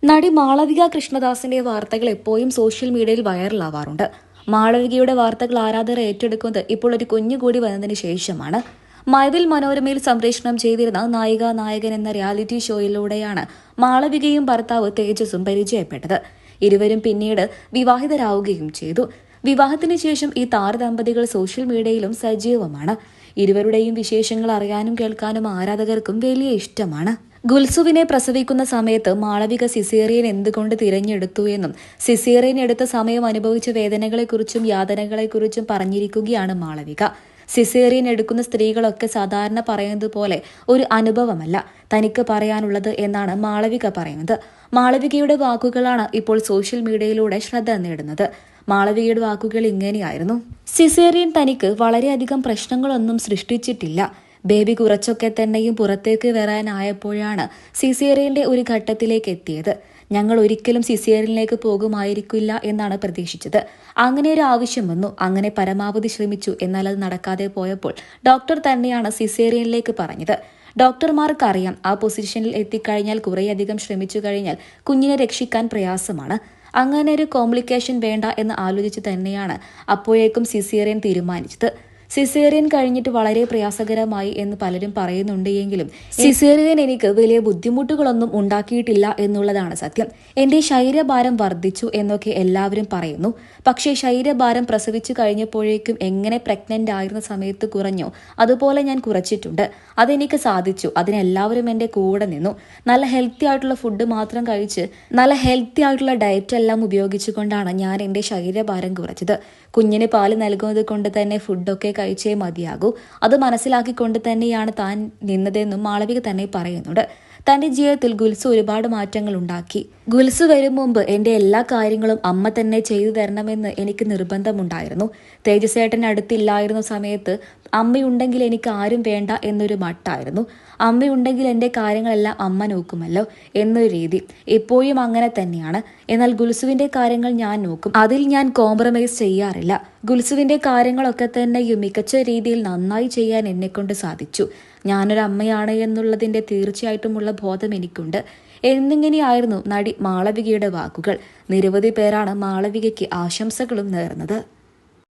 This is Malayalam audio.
നടി മാളവിക കൃഷ്ണദാസിന്റെ വാർത്തകൾ എപ്പോഴും സോഷ്യൽ മീഡിയയിൽ വൈറലാവാറുണ്ട്. മാളവികയുടെ വാർത്തകൾ ആരാധകർ ഏറ്റെടുക്കുന്നത് ഇപ്പോൾ ഒരു കുഞ്ഞുകൂടി വന്നതിന് ശേഷമാണ്. മഴവിൽ മനോരമയിൽ സംപ്രേഷണം ചെയ്തിരുന്ന നായിക നായകൻ എന്ന റിയാലിറ്റി ഷോയിലൂടെയാണ് മാളവികയും ഭർത്താവ് തേജസും പരിചയപ്പെട്ടത്. ഇരുവരും പിന്നീട് വിവാഹിതരാവുകയും ചെയ്തു. വിവാഹത്തിന് ശേഷം ഈ താരദമ്പതികൾ സോഷ്യൽ മീഡിയയിലും സജീവമാണ്. ഇരുവരുടെയും വിശേഷങ്ങൾ അറിയാനും കേൾക്കാനും ആരാധകർക്കും വലിയ ഇഷ്ടമാണ്. ഗുൽസുവിനെ പ്രസവിക്കുന്ന സമയത്ത് മാളവിക സിസേറിയൻ എന്തുകൊണ്ട് തിരഞ്ഞെടുത്തു എന്നും സിസേറിയൻ എടുത്ത സമയം അനുഭവിച്ച വേദനകളെക്കുറിച്ചും യാതനകളെക്കുറിച്ചും പറഞ്ഞിരിക്കുകയാണ് മാളവിക. സിസേറിയൻ എടുക്കുന്ന സ്ത്രീകളൊക്കെ സാധാരണ പറയുന്നത് പോലെ ഒരു അനുഭവമല്ല തനിക്ക് പറയാനുള്ളത് എന്നാണ് മാളവിക പറയുന്നത്. മാളവികയുടെ വാക്കുകളാണ് ഇപ്പോൾ സോഷ്യൽ മീഡിയയിലൂടെ ശ്രദ്ധ നേടുന്നത്. മാളവികയുടെ വാക്കുകൾ ഇങ്ങനെയായിരുന്നു: സിസേറിയൻ തനിക്ക് വളരെയധികം പ്രശ്നങ്ങളൊന്നും സൃഷ്ടിച്ചിട്ടില്ല. ബേബി കുറച്ചൊക്കെ തന്നെയും പുറത്തേക്ക് വരാനായപ്പോഴാണ് സിസേറിയന്റെ ഒരു ഘട്ടത്തിലേക്ക് എത്തിയത്. ഞങ്ങൾ ഒരിക്കലും സിസേറിയനിലേക്ക് പോകുമായിരിക്കില്ല എന്നാണ് പ്രതീക്ഷിച്ചത്. അങ്ങനെ ഒരു ആവശ്യം വന്നു. അങ്ങനെ പരമാവധി ശ്രമിച്ചു. എന്നാൽ അത് നടക്കാതെ പോയപ്പോൾ ഡോക്ടർ തന്നെയാണ് സിസേറിയനിലേക്ക് പറഞ്ഞത്. ഡോക്ടർമാർക്കറിയാം ആ പൊസിഷനിൽ എത്തിക്കഴിഞ്ഞാൽ കുറേയധികം ശ്രമിച്ചു കഴിഞ്ഞാൽ കുഞ്ഞിനെ രക്ഷിക്കാൻ പ്രയാസമാണ്. അങ്ങനെ ഒരു കോംപ്ലിക്കേഷൻ വേണ്ട എന്ന് ആലോചിച്ച് തന്നെയാണ് അപ്പോഴേക്കും സിസേറിയൻ തീരുമാനിച്ചത്. സിസേറിയൻ കഴിഞ്ഞിട്ട് വളരെ പ്രയാസകരമായി എന്ന് പലരും പറയുന്നുണ്ട് എങ്കിലും സിസേറിയൻ എനിക്ക് വലിയ ബുദ്ധിമുട്ടുകളൊന്നും ഉണ്ടാക്കിയിട്ടില്ല എന്നുള്ളതാണ് സത്യം. എന്റെ ശരീരഭാരം വർദ്ധിച്ചു എന്നൊക്കെ എല്ലാവരും പറയുന്നു. പക്ഷേ ശരീരഭാരം പ്രസവിച്ചു കഴിഞ്ഞപ്പോഴേക്കും എങ്ങനെ പ്രഗ്നന്റ് ആയിരുന്ന സമയത്ത് കുറഞ്ഞോ അതുപോലെ ഞാൻ കുറച്ചിട്ടുണ്ട്. അതെനിക്ക് സാധിച്ചു. അതിനെല്ലാവരും എന്റെ കൂടെ നിന്നു. നല്ല ഹെൽത്തി ആയിട്ടുള്ള ഫുഡ് മാത്രം കഴിച്ച് നല്ല ഹെൽത്തി ആയിട്ടുള്ള ഡയറ്റ് എല്ലാം ഉപയോഗിച്ചുകൊണ്ടാണ് ഞാൻ എന്റെ ശരീരഭാരം കുറച്ചത്. കുഞ്ഞിന് പാല് നൽകുന്നത് കൊണ്ട് തന്നെ ഫുഡൊക്കെ കഴിച്ചേ മതിയാകൂ. അത് മനസ്സിലാക്കിക്കൊണ്ട് തന്നെയാണ് താൻ നിന്നതെന്നും മാളവിക തന്നെ പറയുന്നുണ്ട്. തന്റെ ജീവിതത്തിൽ ഗുൽസു ഒരുപാട് മാറ്റങ്ങൾ ഉണ്ടാക്കി. ഗുൽസു വരും മുമ്പ് എന്റെ എല്ലാ കാര്യങ്ങളും അമ്മ തന്നെ ചെയ്തു തരണമെന്ന് എനിക്ക് നിർബന്ധമുണ്ടായിരുന്നു. തേജസേട്ടൻ അടുത്തില്ലായിരുന്ന സമയത്ത് അമ്മയുണ്ടെങ്കിൽ എനിക്ക് ആരും വേണ്ട എന്നൊരു മട്ടായിരുന്നു. അമ്മയുണ്ടെങ്കിൽ എന്റെ കാര്യങ്ങളെല്ലാം അമ്മ നോക്കുമല്ലോ എന്നൊരു രീതി. എപ്പോഴും അങ്ങനെ തന്നെയാണ്. എന്നാൽ ഗുൽസുവിന്റെ കാര്യങ്ങൾ ഞാൻ നോക്കും. അതിൽ ഞാൻ കോംപ്രമൈസ് ചെയ്യാറില്ല. ഗുൽസുവിന്റെ കാര്യങ്ങളൊക്കെ തന്നെയും മികച്ച രീതിയിൽ നന്നായി ചെയ്യാൻ എന്നെക്കൊണ്ട് സാധിച്ചു. ഞാനൊരു അമ്മയാണ് എന്നുള്ളതിന്റെ തീർച്ചയായിട്ടുമുള്ള ബോധം എനിക്കുണ്ട് എന്നിങ്ങനെയായിരുന്നു നടി മാളവികയുടെ വാക്കുകൾ. നിരവധി പേരാണ് മാളവികയ്ക്ക് ആശംസകളും നേർന്നത്.